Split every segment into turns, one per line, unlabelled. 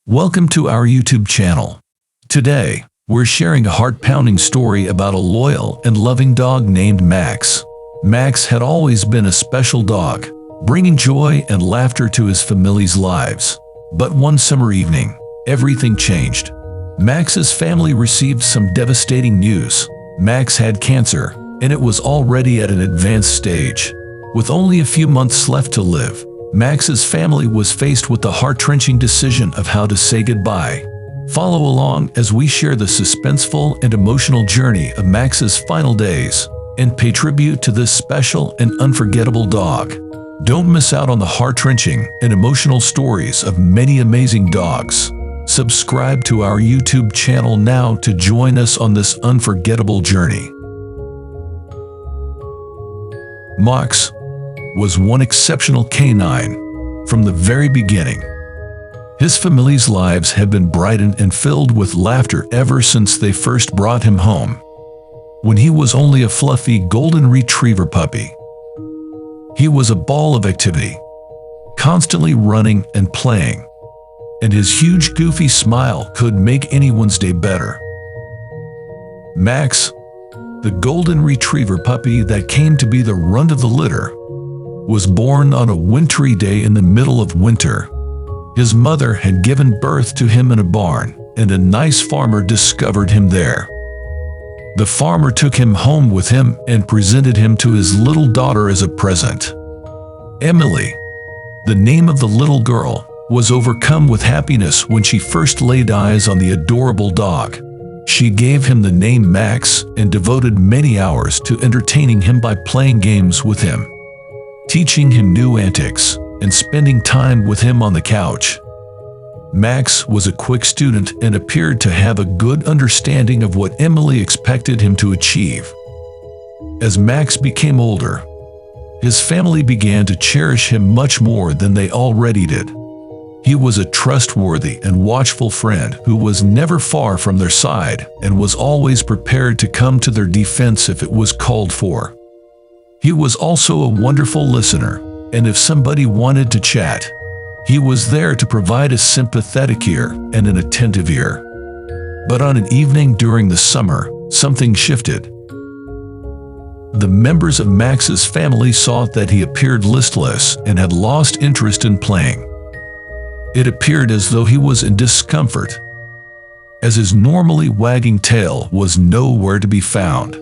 Welcome to our YouTube channel. Today, we're sharing a heart-pounding story about a loyal and loving dog named Max. Max had always been a special dog, bringing joy and laughter to his family's lives. But one summer evening, everything changed. Max's family received some devastating news. Max had cancer, and it was already at an advanced stage. With only a few months left to live, Max's family was faced with the heart-wrenching decision of how to say goodbye. Follow along as we share the suspenseful and emotional journey of Max's final days and pay tribute to this special and unforgettable dog. Don't miss out on the heart-wrenching and emotional stories of many amazing dogs. Subscribe to our YouTube channel now to join us on this unforgettable journey. Max was one exceptional canine from the very beginning. His family's lives had been brightened and filled with laughter ever since they first brought him home. When he was only a fluffy golden retriever puppy, he was a ball of activity, constantly running and playing, and his huge goofy smile could make anyone's day better. Max, the golden retriever puppy that came to be the runt of the litter, was born on a wintry day in the middle of winter. His mother had given birth to him in a barn, and a nice farmer discovered him there. The farmer took him home with him and presented him to his little daughter as a present. Emily, the name of the little girl, was overcome with happiness when she first laid eyes on the adorable dog. She gave him the name Max and devoted many hours to entertaining him by playing games with him, teaching him new antics, and spending time with him on the couch. Max was a quick student and appeared to have a good understanding of what Emily expected him to achieve. As Max became older, his family began to cherish him much more than they already did. He was a trustworthy and watchful friend who was never far from their side and was always prepared to come to their defense if it was called for. He was also a wonderful listener, and if somebody wanted to chat, he was there to provide a sympathetic ear and an attentive ear. But on an evening during the summer, something shifted. The members of Max's family saw that he appeared listless and had lost interest in playing. It appeared as though he was in discomfort, as his normally wagging tail was nowhere to be found.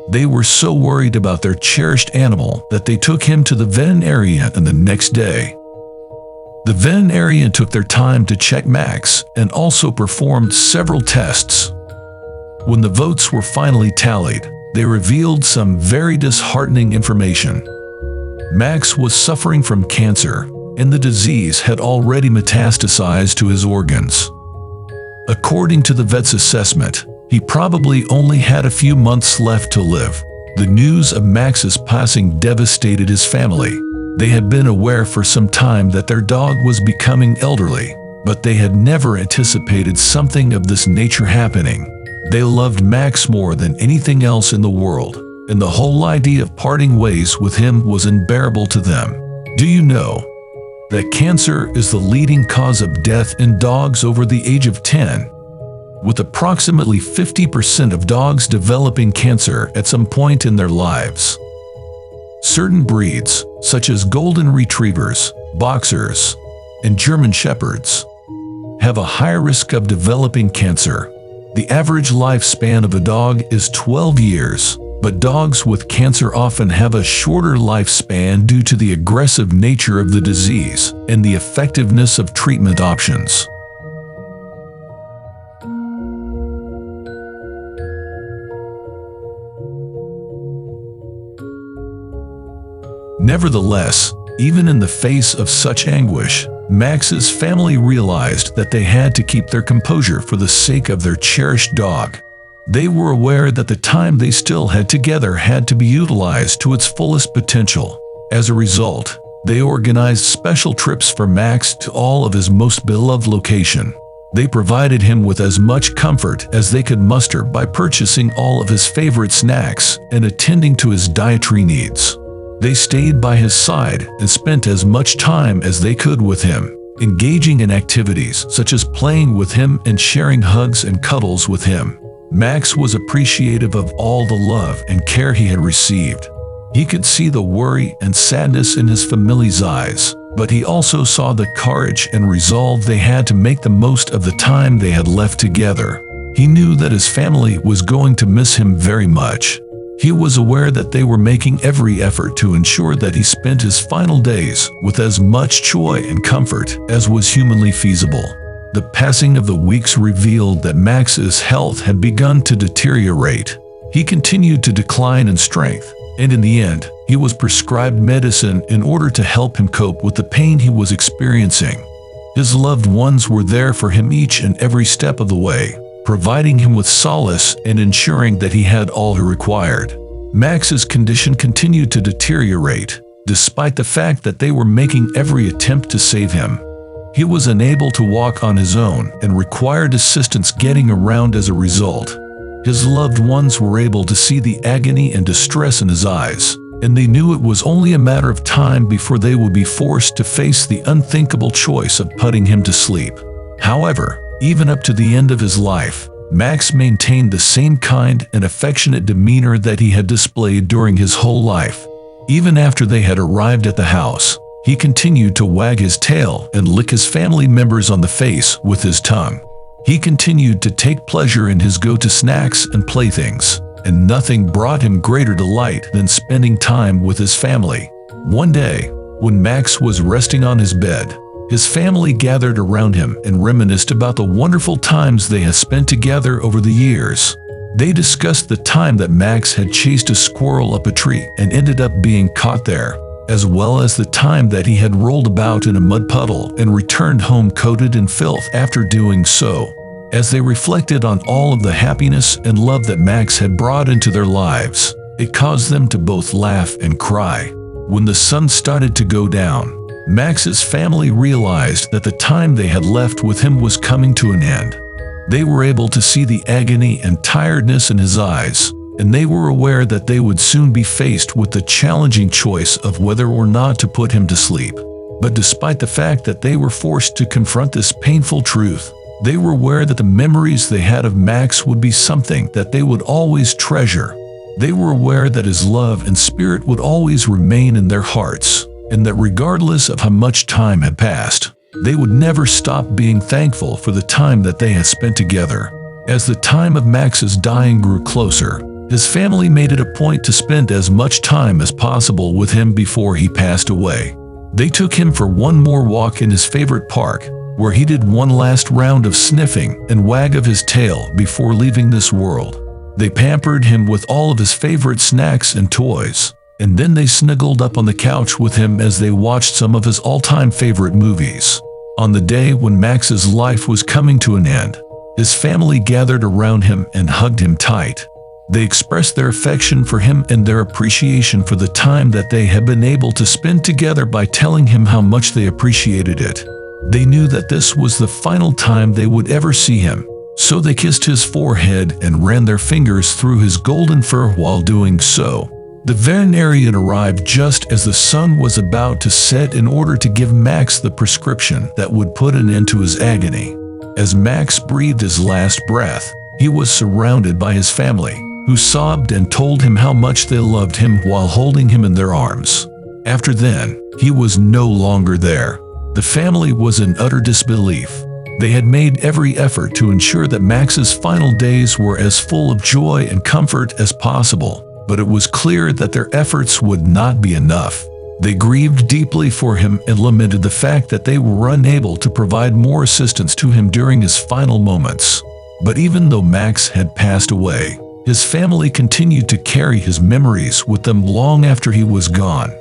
They were so worried about their cherished animal that they took him to the veterinarian the next day. The veterinarian took their time to check Max and also performed several tests. When the votes were finally tallied, they revealed some very disheartening information. Max was suffering from cancer, and the disease had already metastasized to his organs. According to the vet's assessment, he probably only had a few months left to live. The news of Max's passing devastated his family. They had been aware for some time that their dog was becoming elderly, but they had never anticipated something of this nature happening. They loved Max more than anything else in the world, and the whole idea of parting ways with him was unbearable to them. Do you know that cancer is the leading cause of death in dogs over the age of 10? With approximately 50% of dogs developing cancer at some point in their lives. Certain breeds, such as golden retrievers, boxers, and German shepherds, have a higher risk of developing cancer. The average lifespan of a dog is 12 years, but dogs with cancer often have a shorter lifespan due to the aggressive nature of the disease and the effectiveness of treatment options. Nevertheless, even in the face of such anguish, Max's family realized that they had to keep their composure for the sake of their cherished dog. They were aware that the time they still had together had to be utilized to its fullest potential. As a result, they organized special trips for Max to all of his most beloved locations. They provided him with as much comfort as they could muster by purchasing all of his favorite snacks and attending to his dietary needs. They stayed by his side and spent as much time as they could with him. engaging in activities such as playing with him and sharing hugs and cuddles with him. Max was appreciative of all the love and care he had received. He could see the worry and sadness in his family's eyes, but he also saw the courage and resolve they had to make the most of the time they had left together. He knew that his family was going to miss him very much. He was aware that they were making every effort to ensure that he spent his final days with as much joy and comfort as was humanly feasible. The passing of the weeks revealed that Max's health had begun to deteriorate. He continued to decline in strength, and in the end, he was prescribed medicine in order to help him cope with the pain he was experiencing. His loved ones were there for him each and every step of the way, providing him with solace and ensuring that he had all he required. Max's condition continued to deteriorate, despite the fact that they were making every attempt to save him. He was unable to walk on his own and required assistance getting around as a result. His loved ones were able to see the agony and distress in his eyes, and they knew it was only a matter of time before they would be forced to face the unthinkable choice of putting him to sleep. However, even up to the end of his life, Max maintained the same kind and affectionate demeanor that he had displayed during his whole life. Even after they had arrived at the house, he continued to wag his tail and lick his family members on the face with his tongue. He continued to take pleasure in his go-to snacks and playthings, and nothing brought him greater delight than spending time with his family. One day, when Max was resting on his bed, his family gathered around him and reminisced about the wonderful times they had spent together over the years. They discussed the time that Max had chased a squirrel up a tree and ended up being caught there, as well as the time that he had rolled about in a mud puddle and returned home coated in filth after doing so. As they reflected on all of the happiness and love that Max had brought into their lives, it caused them to both laugh and cry. When the sun started to go down, Max's family realized that the time they had left with him was coming to an end. They were able to see the agony and tiredness in his eyes, and they were aware that they would soon be faced with the challenging choice of whether or not to put him to sleep. But despite the fact that they were forced to confront this painful truth, they were aware that the memories they had of Max would be something that they would always treasure. They were aware that his love and spirit would always remain in their hearts, and that regardless of how much time had passed, they would never stop being thankful for the time that they had spent together. As the time of Max's dying grew closer, his family made it a point to spend as much time as possible with him before he passed away. They took him for one more walk in his favorite park, where he did one last round of sniffing and wag of his tail before leaving this world. They pampered him with all of his favorite snacks and toys, and then they snuggled up on the couch with him as they watched some of his all-time favorite movies. On the day when Max's life was coming to an end, his family gathered around him and hugged him tight. They expressed their affection for him and their appreciation for the time that they had been able to spend together by telling him how much they appreciated it. They knew that this was the final time they would ever see him, so they kissed his forehead and ran their fingers through his golden fur while doing so. The veterinarian arrived just as the sun was about to set in order to give Max the prescription that would put an end to his agony. As Max breathed his last breath, he was surrounded by his family, who sobbed and told him how much they loved him while holding him in their arms. After then, he was no longer there. The family was in utter disbelief. They had made every effort to ensure that Max's final days were as full of joy and comfort as possible, but it was clear that their efforts would not be enough. They grieved deeply for him and lamented the fact that they were unable to provide more assistance to him during his final moments. But even though Max had passed away, his family continued to carry his memories with them long after he was gone.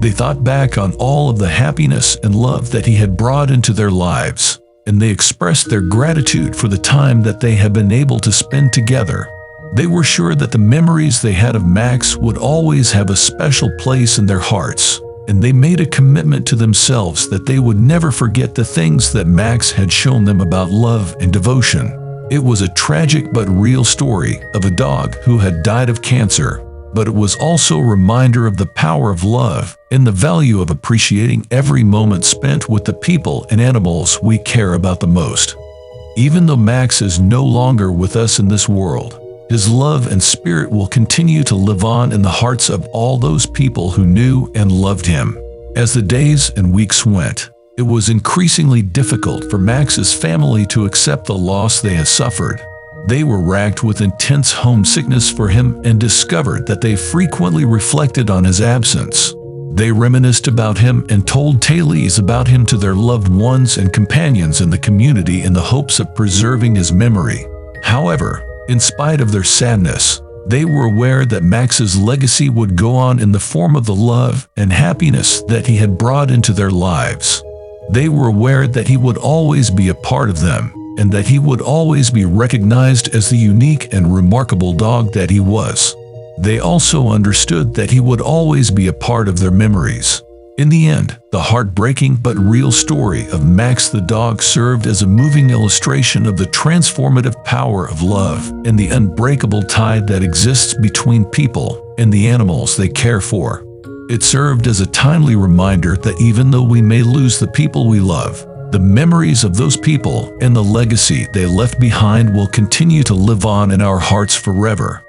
They thought back on all of the happiness and love that he had brought into their lives, and they expressed their gratitude for the time that they had been able to spend together. They were sure that the memories they had of Max would always have a special place in their hearts, and they made a commitment to themselves that they would never forget the things that Max had shown them about love and devotion. It was a tragic but real story of a dog who had died of cancer, but it was also a reminder of the power of love and the value of appreciating every moment spent with the people and animals we care about the most. Even though Max is no longer with us in this world, his love and spirit will continue to live on in the hearts of all those people who knew and loved him. As the days and weeks went, it was increasingly difficult for Max's family to accept the loss they had suffered. They were racked with intense homesickness for him and discovered that they frequently reflected on his absence. They reminisced about him and told tales about him to their loved ones and companions in the community in the hopes of preserving his memory. However, in spite of their sadness, they were aware that Max's legacy would go on in the form of the love and happiness that he had brought into their lives. They were aware that he would always be a part of them, and that he would always be recognized as the unique and remarkable dog that he was. They also understood that he would always be a part of their memories. In the end, the heartbreaking but real story of Max the dog served as a moving illustration of the transformative power of love and the unbreakable tie that exists between people and the animals they care for. It served as a timely reminder that even though we may lose the people we love, the memories of those people and the legacy they left behind will continue to live on in our hearts forever.